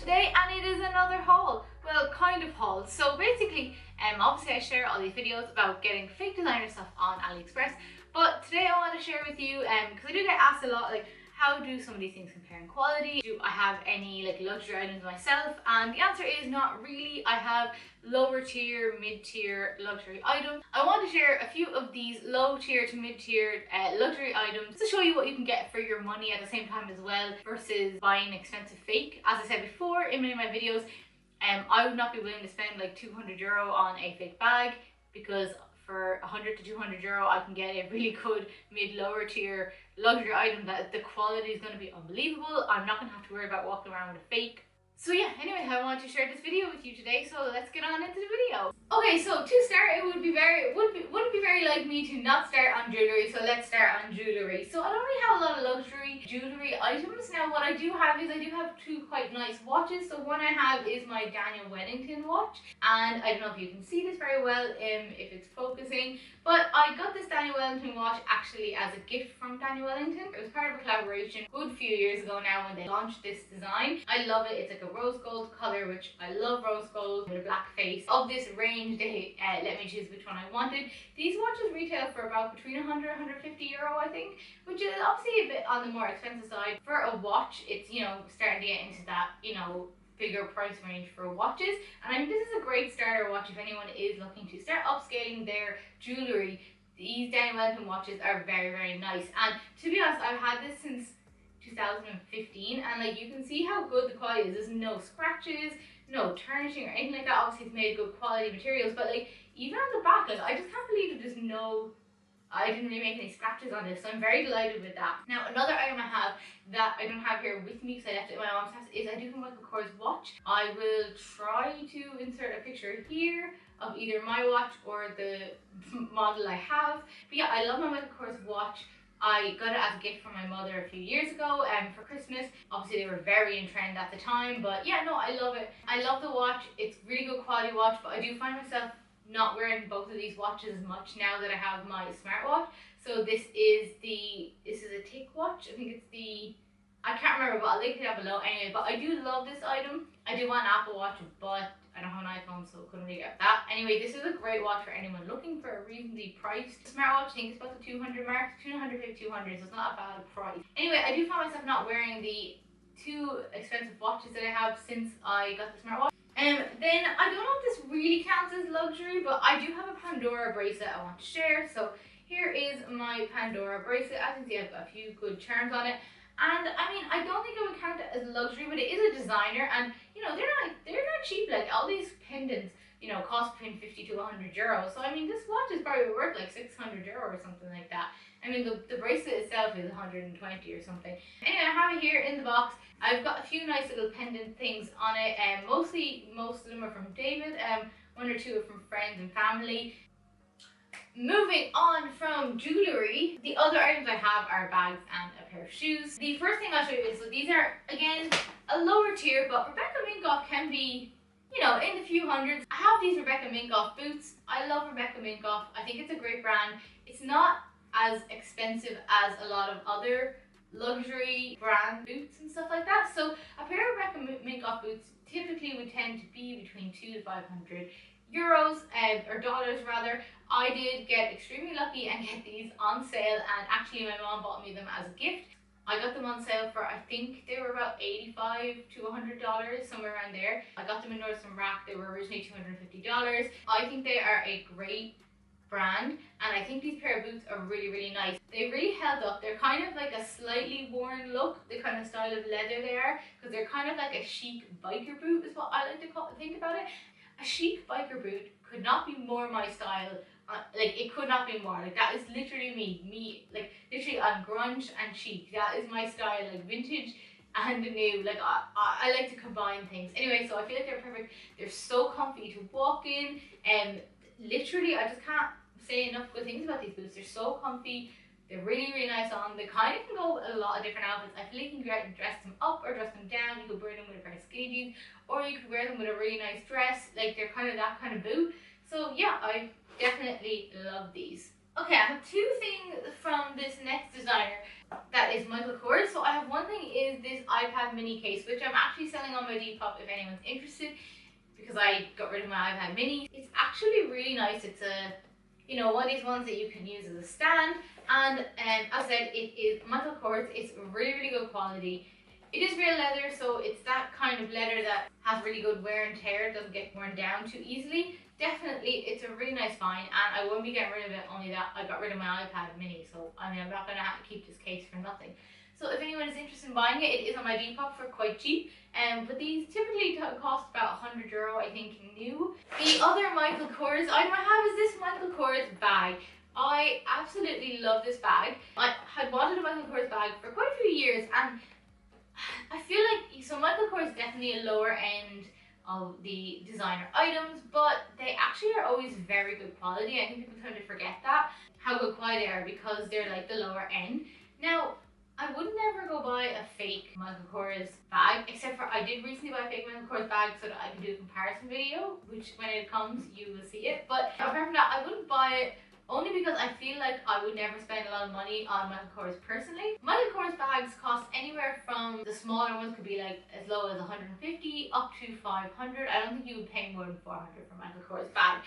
today, and it is another haul. Well, kind of haul. So basically, obviously I share all these videos about getting fake designer stuff on AliExpress, but today I want to share with you, because I do get asked a lot, like, how do some of these things compare in quality? Do I have any like luxury items myself? And the answer is not really. I have lower tier, mid-tier luxury items. I want to share a few of these low tier to mid-tier luxury items to show you what you can get for your money at the same time as well, versus buying expensive fake. As I said before in many of my videos, I would not be willing to spend like €200 on a fake bag, because for 100 to 200 euro I can get a really good mid-lower tier luxury item that the quality is going to be unbelievable. I'm not going to have to worry about walking around with a fake. So yeah, anyway, I want to share this video with you today, so let's get on into the video. Okay, so to start, it wouldn't be very like me to not start on jewellery, so let's start on jewellery. So I don't really have a lot of luxury jewellery items. Now what I do have is I do have two quite nice watches. So one I have is my Daniel Wellington watch, and I don't know if you can see this very well if it's focusing, but I got this Daniel Wellington watch actually as a gift from Daniel Wellington. It was part of a collaboration a good few years ago now when they launched this design. I love it. It's like a rose gold colour, which I love rose gold with a black face. Of this range, they let me choose which one I wanted. These watches retail for about between 100 and 150 euro, I think, which is obviously a bit on the more expensive side. For a watch, it's, you know, starting to get into that, you know, bigger price range for watches. And I think this is a great starter watch if anyone is looking to start upscaling their jewellery. These Daniel Wellington watches are very, very nice. And to be honest, I've had this since 2015, and like you can see how good the quality is. There's no scratches, no tarnishing or anything like that. Obviously it's made of good quality materials, but like even on the back, like I just can't believe that there's no, I didn't really make any scratches on this, so I'm very delighted with that. Now another item I have that I don't have here with me because I left it in my mom's house is I do have a Michael Kors watch. I will try to insert a picture here of either my watch or the model I have. But yeah, I love my Michael Kors watch. I got it as a gift from my mother a few years ago for Christmas. Obviously they were very in trend at the time, but yeah, no, I love it. I love the watch. It's really good quality watch, but I do find myself not wearing both of these watches as much now that I have my smartwatch. So this is a Tick watch. I think it's the, I can't remember, but I'll link it down below anyway. But I do love this item. I do want an Apple Watch, but I don't have an iPhone, so couldn't really get that. Anyway, this is a great watch for anyone looking for a reasonably priced smartwatch. I think it's about the 200 mark, 250, 200, so it's not a bad price. Anyway, I do find myself not wearing the two expensive watches that I have since I got the smartwatch. Then I don't know if this really counts as luxury, but I do have a Pandora bracelet I want to share. So here is my Pandora bracelet. As you can see, I've got a few good charms on it. And I mean, I don't think I would count it as luxury, but it is a designer, and you know, they're not cheap. Like all these pendants, you know, cost between 50 to 100 euros. So I mean, this watch is probably worth like 600 euro or something like that. I mean, the bracelet itself is 120 or something. Anyway, I have it here in the box. I've got a few nice little pendant things on it, and most of them are from David. One or two are from friends and family. Moving on from jewellery, the other items I have are bags and a pair of shoes. The first thing I'll show you is, so these are, again, a lower tier, but Rebecca Minkoff can be, you know, in the few hundreds. I have these Rebecca Minkoff boots. I love Rebecca Minkoff. I think it's a great brand. It's not as expensive as a lot of other luxury brand boots and stuff like that. So a pair of Rebecca Minkoff boots typically would tend to be between 200 to 500 euros, or dollars rather. I did get extremely lucky and get these on sale, and actually my mom bought me them as a gift. I got them on sale for, I think they were about $85 to $100, somewhere around there. I got them in Nordstrom Rack. They were originally $250. I think they are a great brand, and I think these pair of boots are really, really nice. They really held up. They're kind of like a slightly worn look, the kind of style of leather they are, because they're kind of like a chic biker boot is what I like to think about it. A chic biker boot could not be more my style. Like, it could not be more. Like, that is literally me. Like, literally, I'm grunge and chic. That is my style. Like, vintage and new. Like, I like to combine things. Anyway, so I feel like they're perfect. They're so comfy to walk in, and literally, I just can't say enough good things about these boots. They're so comfy. They're really, really nice on. They kind of can go with a lot of different outfits. I feel like you can dress them up or dress them down. You could wear them with a pair of skinny jeans, or you could wear them with a really nice dress. Like, they're kind of that kind of boot. So yeah, I definitely love these. Okay, I have two things from this next designer. that is Michael Kors. So I have one thing is this iPad mini case, which I'm actually selling on my Depop if anyone's interested, because I got rid of my iPad mini. It's actually really nice. It's a, you know, one of these ones that you can use as a stand, and as I said, it is Michael Kors. It's really good quality. It is real leather, so it's that kind of leather that has really good wear and tear. It doesn't get worn down too easily. Definitely, it's a really nice find, and I won't be getting rid of it, only that I got rid of my iPad mini, so I mean, I'm not going to have to keep this case for nothing. So if anyone is interested in buying it, it is on my Depop for quite cheap, but these typically cost about €100, I think, new. The other Michael Kors item I have is this Michael Kors bag. I absolutely love this bag. I had wanted a Michael Kors bag for quite a few years, and I feel like, so Michael Kors is definitely a lower end of the designer items, but they actually are always very good quality. I think people tend to forget that, how good quality they are, because they're like the lower end. Now, I would never go buy a fake Michael Kors bag, except for I did recently buy a fake Michael Kors bag so that I can do a comparison video, which when it comes, you will see it. But apart from that, I wouldn't buy it, only because I feel like I would never spend a lot of money on Michael Kors personally. Michael Kors bags cost anywhere from, the smaller ones could be like as low as 150 up to 500. I don't think you would pay more than 400 for Michael Kors bag.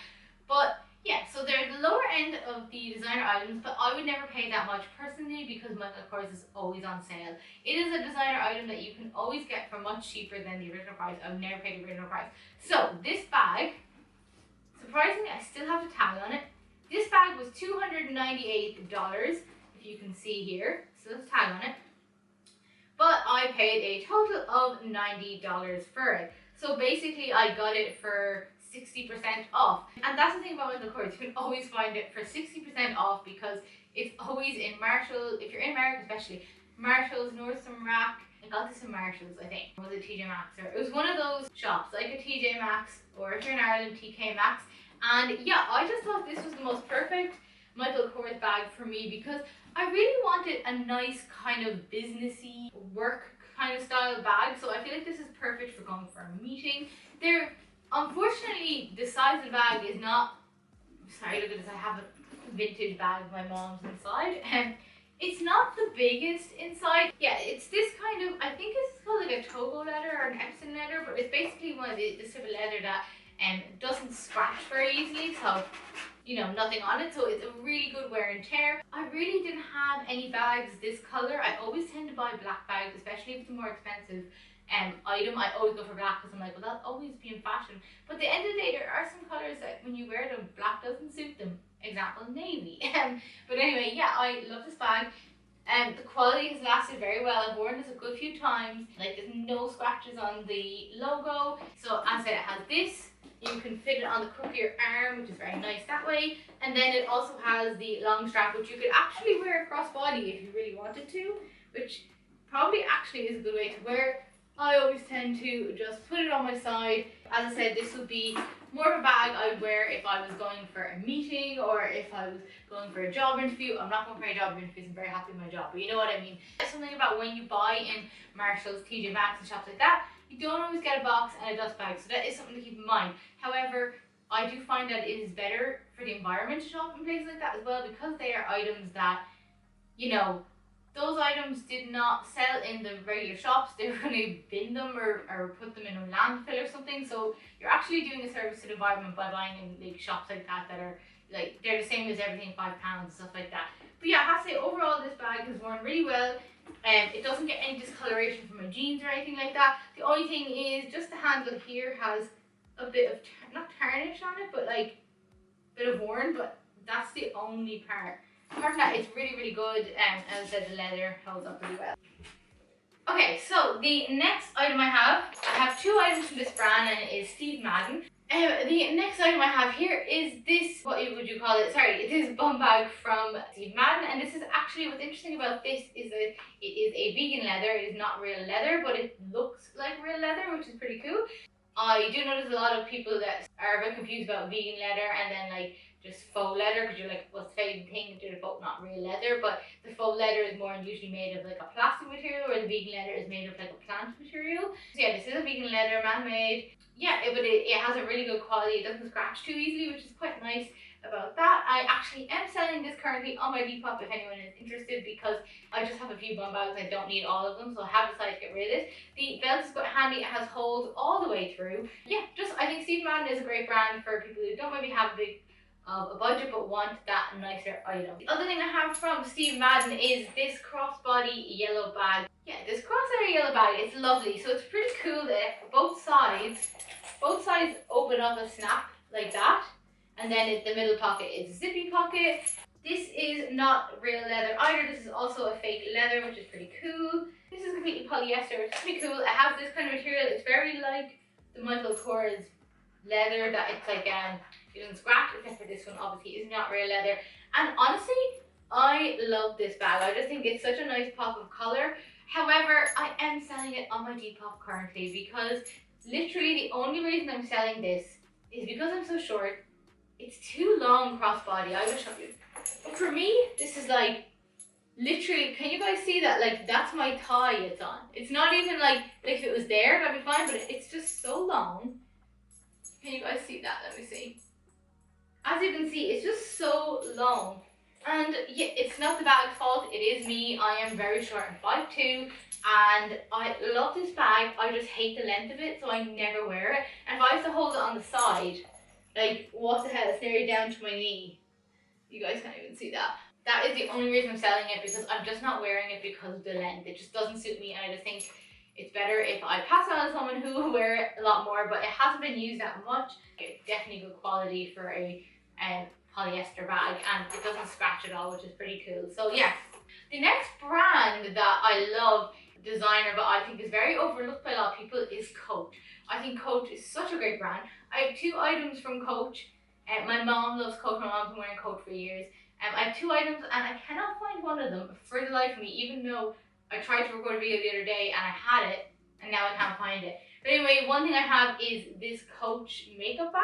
But yeah, so they're the lower end of the designer items, but I would never pay that much personally because Michael Kors is always on sale. It is a designer item that you can always get for much cheaper than the original price. I would never pay the original price. So this bag, surprisingly, I still have the tag on it. This bag was $298, if you can see here. So there's a tag on it. But I paid a total of $90 for it. So basically, I got it for 60% off. And that's the thing about Michael Kors. You can always find it for 60% off because it's always in Marshalls. If you're in America, especially Marshalls, Nordstrom Rack. I got this in Marshalls, I think. Or was it TJ Maxx? Or it was one of those shops, like a TJ Maxx, or if you're in Ireland, TK Maxx. And yeah, I just thought this was the most perfect Michael Kors bag for me because I really wanted a nice kind of businessy work kind of style bag. So I feel like this is perfect for going for a meeting. Unfortunately, the size of the bag is not, sorry, look at this, I have a vintage bag my mom's inside. And it's not the biggest inside. Yeah, it's this kind of, I think it's called like a Togo leather or an Epsom leather, but it's basically one of this type of leather that doesn't scratch very easily, so you know, nothing on it, so it's a really good wear and tear. I really didn't have any bags this color. I always tend to buy black bags, especially if it's a more expensive item. I always go for black because I'm like, well, that'll always be in fashion. But at the end of the day, there are some colors that when you wear them, black doesn't suit them. Example, navy. But anyway, yeah, I love this bag. The quality has lasted very well. I've worn this a good few times. Like, there's no scratches on the logo. So as I said, it has this. You can fit it on the crook of your arm, which is very nice that way. And then it also has the long strap, which you could actually wear crossbody if you really wanted to, which probably actually is a good way to wear. I always tend to just put it on my side. As I said, this would be more of a bag I would wear if I was going for a meeting or if I was going for a job interview. I'm not going for a job interview, I'm very happy with my job, but you know what I mean. There's something about when you buy in Marshalls, TJ Maxx and shops like that, you don't always get a box and a dust bag, so that is something to keep in mind. However, I do find that it is better for the environment to shop in places like that as well, because they are items that, you know, those items did not sell in the regular shops. They were going to bin them or put them in a landfill or something. So you're actually doing a service to the environment by buying in like shops like that that are like, they're the same as everything, £5 and stuff like that. But yeah, I have to say overall this bag has worn really well. It doesn't get any discoloration from my jeans or anything like that. The only thing is just the handle here has a bit of, not tarnish on it, but like a bit of worn, but that's the only part. Apart from that, it's really good, and as I said, the leather holds up really well. Okay, so the next item I have two items from this brand, and it is Steve Madden. The next item I have here is this, what would you call it? Sorry, it is bum bag from Steve Madden, and this is actually, what's interesting about this is that it is a vegan leather. It is not real leather, but it looks like real leather, which is pretty cool. I do notice a lot of people that are a bit confused about vegan leather and then like just faux leather, because you're like, what's the same thing? They're both not real leather, but the faux leather is more usually made of like a plastic material, where the vegan leather is made of like a plant material. So yeah, this is a vegan leather, man-made. Yeah, but it has a really good quality. It doesn't scratch too easily, which is quite nice about that. I actually am selling this currently on my Depop if anyone is interested, because I just have a few bum bags. I don't need all of them, so I have decided to get rid of it. The belt is quite handy. It has holes all the way through. Yeah, just I think Steve Madden is a great brand for people who don't maybe have a big a budget but want that nicer item. The other thing I have from Steve Madden is this crossbody yellow bag. Yeah, this crossbody yellow bag, it's lovely. So it's pretty cool that both sides open up and snap like that. And then the middle pocket is a zippy pocket. This is not real leather either. This is also a fake leather, which is pretty cool. This is completely polyester, which is pretty cool. It has this kind of material. It's very like the Michael Kors leather, that it's like it doesn't scratch, except for this one obviously is not real leather. And honestly, I love this bag. I just think it's such a nice pop of color. However, I am selling it on my Depop currently, because literally the only reason I'm selling this is because I'm so short. It's too long crossbody. I will show you. But for me, this is like literally, can you guys see that? Like, that's my thigh it's on. It's not even like if it was there, that'd be fine, but it's just so long. Can you guys see that? Let me see. As you can see, it's just so long. And yeah, it's not the bag's fault, it is me. I am very short and 5'2", and I love this bag. I just hate the length of it, so I never wear it. And if I was to hold it on the side, like, what the hell, it's nearly down to my knee. You guys can't even see that. That is the only reason I'm selling it, because I'm just not wearing it because of the length. It just doesn't suit me, and I just think it's better if I pass it on to someone who will wear it a lot more, but it hasn't been used that much. It's definitely good quality for a polyester bag, and it doesn't scratch at all, which is pretty cool. So yeah, the next brand that I love, designer, but I think is very overlooked by a lot of people, is Coach. I think Coach is such a great brand. I have 2 items from Coach. My mom loves Coach. My mom's been wearing Coach for years. I have 2 items, and I cannot find one of them for the life of me, even though I tried to record a video the other day and I had it, and now I can't find it. But anyway, one thing I have is this Coach makeup bag.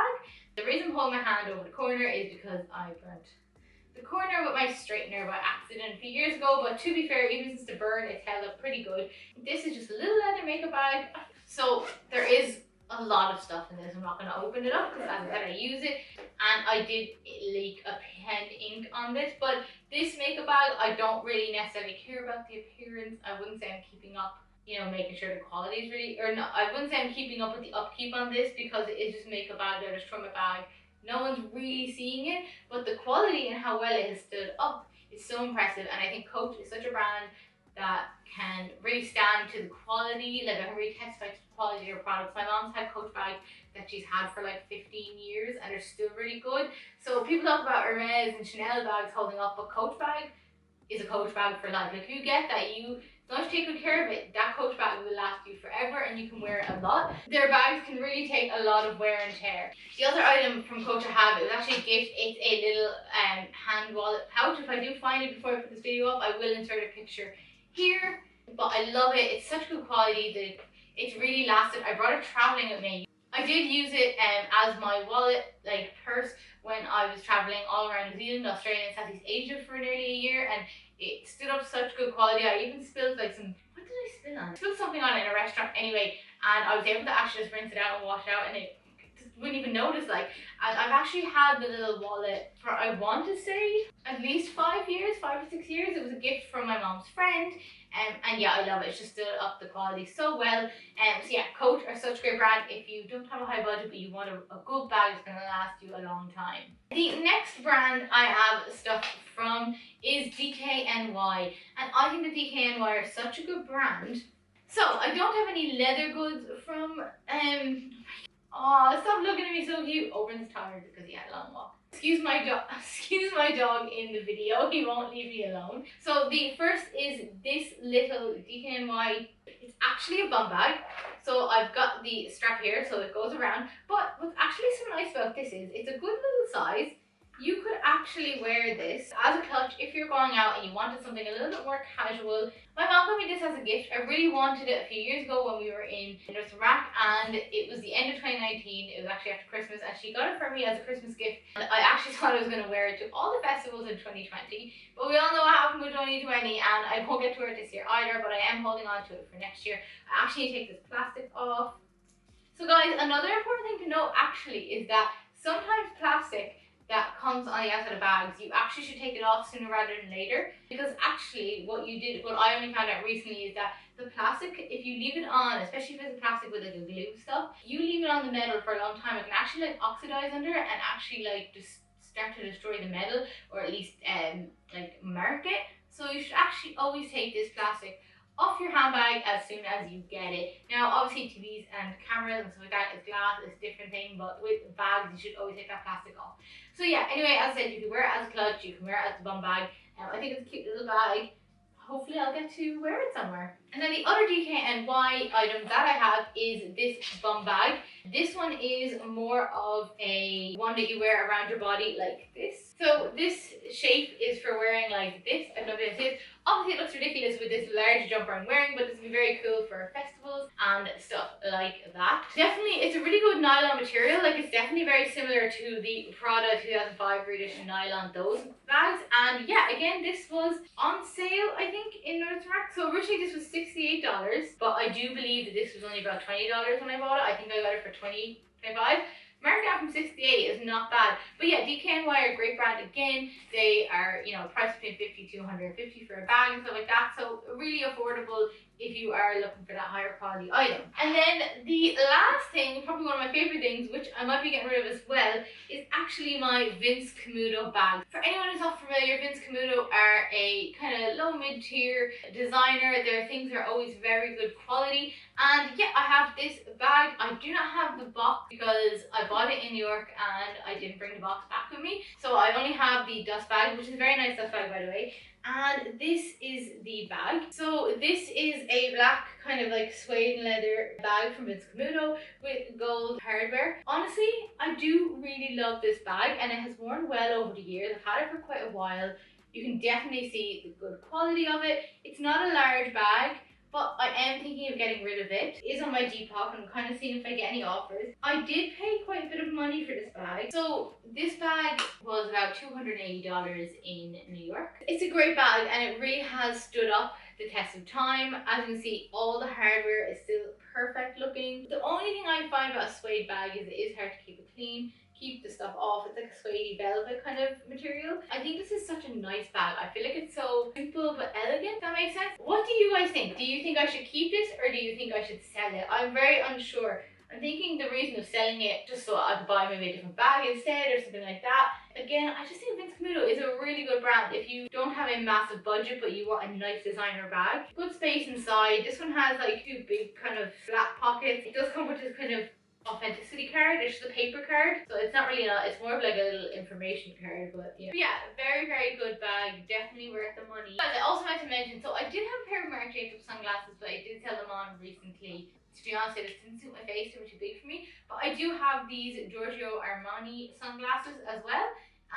The reason I'm holding my hand over the corner is because I burnt the corner with my straightener by accident a few years ago, but to be fair, even since the burn, it's held up pretty good. This is just a little leather makeup bag. So there is a lot of stuff in this. I'm not going to open it up because, as I said, I use it, and I did leak a pen ink on this. But this makeup bag, I don't really necessarily care about the appearance. I wouldn't say I'm keeping up, you know, making sure the quality is really, or no, I wouldn't say I'm keeping up with the upkeep on this, because it is just makeup bag. I just throw my bag. No one's really seeing it, but the quality and how well it has stood up is so impressive. And I think Coach is such a brand that can really stand to the quality. Like, I can really testify to the quality of their products. My mom's had Coach bags that she's had for like 15 years, and they're still really good. So people talk about Hermes and Chanel bags holding up, but Coach bag is a Coach bag for life. Like, you get that, as long as you take good care of it, that Coach bag will last you forever, and you can wear it a lot. Their bags can really take a lot of wear and tear. The other item from Coach I have, it was actually a gift. It's a little hand wallet pouch. If I do find it before I put this video up, I will insert a picture here. But I love it. It's such good quality that it's really lasted. I brought it traveling with me. I did use it as my wallet, like purse, when I was traveling all around New Zealand, Australia, and Southeast Asia for nearly a year, and it stood up such good quality. I even spilled like some, what did I spill on? I spilled something on it in a restaurant anyway, and I was able to actually just rinse it out and wash it out, and it just wouldn't even notice. Like, and I've actually had the little wallet for, I want to say, at least 5 years, 5 or 6 years. It was a gift from my mom's friend. And yeah, I love it. It's just stood up the quality so well. So yeah, Coach are such a great brand if you don't have a high budget but you want a good bag that's going to last you a long time. The next brand I have stuff from is DKNY, and I think the DKNY are such a good brand. So I don't have any leather goods from oh, stop looking at me so cute. Owen's tired because he had a long walk. Excuse my dog in the video, he won't leave me alone. So the first is this little DKNY. It's actually a bum bag. So I've got the strap here so it goes around. But what's actually so nice about this is it's a good little size, You could actually wear this as a clutch if you're going out and you wanted something a little bit more casual. My mom got me this as a gift. I really wanted it a few years ago when we were in North Iraq, and it was the end of 2019. It was actually after Christmas, and she got it for me as a Christmas gift. And I actually thought I was going to wear it to all the festivals in 2020, but we all know what happened with 2020, and I won't get to wear it this year either, but I am holding on to it for next year. I actually need to take this plastic off. So guys, another important thing to know actually is that sometimes plastic that comes on the outside of bags, you actually should take it off sooner rather than later, because actually what I only found out recently is that the plastic, if you leave it on, especially if it's a plastic with like a glue stuff, you leave it on the metal for a long time, it can actually like oxidize under it and actually like just start to destroy the metal, or at least like mark it. So you should actually always take this plastic off your handbag as soon as you get it. Now obviously TVs and cameras and stuff like that is glass, it's a different thing, but with bags you should always take that plastic off. So yeah, anyway, as I said, you can wear it as a clutch, you can wear it as a bum bag. I think it's a cute little bag. Hopefully I'll get to wear it somewhere. And then the other DKNY item that I have is this bum bag. This one is more of a one that you wear around your body like this. So this shape is for wearing like this. I don't know if this is. Obviously it looks ridiculous with this large jumper I'm wearing, but this would be very cool for festivals and stuff like that. Definitely, it's a really good nylon material. Like, it's definitely very similar to the Prada 2005 edition nylon, those bags. And yeah, again, this was on sale, I think, in North Iraq. So originally this was $68, but I do believe that this was only about $20 when I bought it. I think I got it for $20, $25. Marked out from 68 is not bad. But yeah, DKNY are a great brand again. They are, you know, priced between $50 to $150 for a bag and stuff like that. So really affordable if you are looking for that higher quality item. And then the last thing, probably one of my favorite things, which I might be getting rid of as well, is actually my Vince Camuto bag. For anyone who's not familiar, Vince Camuto are a kind of low mid-tier designer. Their things are always very good quality. And yeah, I have this bag. I do not have the box because I bought it in New York and I didn't bring the box back with me. So I only have the dust bag, which is a very nice dust bag, by the way. And this is the bag. So this is a black kind of like suede leather bag from Vince Camuto with gold hardware. Honestly, I do really love this bag, and it has worn well over the years. I've had it for quite a while. You can definitely see the good quality of it. It's not a large bag, but I am thinking of getting rid of it. It is on my Depop, and I'm kind of seeing if I get any offers. I did pay quite a bit of money for this bag. So this bag was about $280 in New York. It's a great bag, and it really has stood up the test of time. As you can see, all the hardware is still perfect looking. The only thing I find about a suede bag is it is hard to keep it clean, keep the stuff off. It's like a suede velvet kind of material. I think this is such a nice bag. I feel like it's so simple but elegant, if that makes sense. What do you guys think? Do you think I should keep this, or do you think I should sell it? I'm very unsure. I'm thinking the reason of selling it just so I could buy maybe a different bag instead or something like that. Again, I just think Vince Camuto is a really good brand if you don't have a massive budget but you want a nice designer bag. Good space inside. This one has like two big kind of flat pockets. It does come with this kind of authenticity card. It's just a paper card, so it's not really it's more of like a little information card, but yeah. But yeah, very, very good bag, definitely worth the money. But I also meant to mention, so I did have a pair of Marc Jacobs sunglasses, but I did sell them on recently. To be honest, it didn't suit my face, they were too big for me. But I do have these Giorgio Armani sunglasses as well,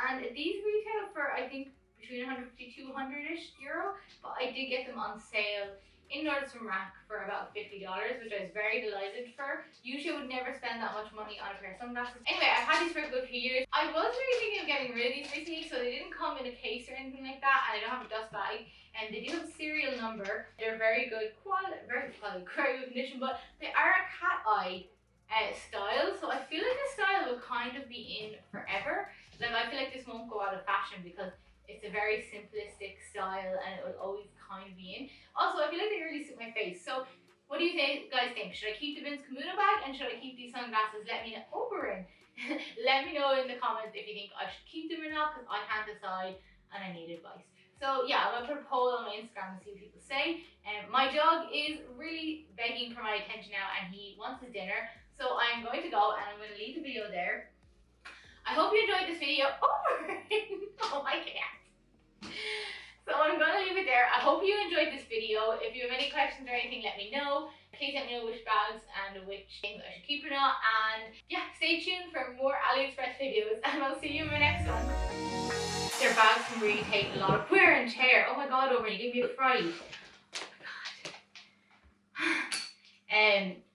and these retail for I think between 150 to 200-ish euro, but I did get them on sale in Nordstrom Rack for about $50, which I was very delighted for. Usually I would never spend that much money on a pair of sunglasses. Anyway, I've had these for a good few years. I was really thinking of getting rid of these recently, so they didn't come in a case or anything like that, and I don't have a dust bag. And they do have a serial number. They're very good quality, great condition, but they are a cat eye style, so I feel like this style will kind of be in forever. Like, I feel like this won't go out of fashion because it's a very simplistic style and it will always kind of be in. Also, I feel like they really suit my face. So what do you guys think? Should I keep the Vince Camuto bag, and should I keep these sunglasses? Let me know. Oh, we're in. Let me know in the comments if you think I should keep them or not, because I can't decide and I need advice. So yeah, I'm going to put a poll on my Instagram and see what people say. My dog is really begging for my attention now, and he wants his dinner. So I'm going to go, and I'm going to leave the video there. I hope you enjoyed this video. Oh my cat. So I'm going to leave it there. I hope you enjoyed this video. If you have any questions or anything, let me know. Please let me know which bags and which things I should keep or not. And yeah, stay tuned for more AliExpress videos, and I'll see you in my next one. really take a lot of wear and tear. Oh my god, Over, you gave me a fright. Oh my god.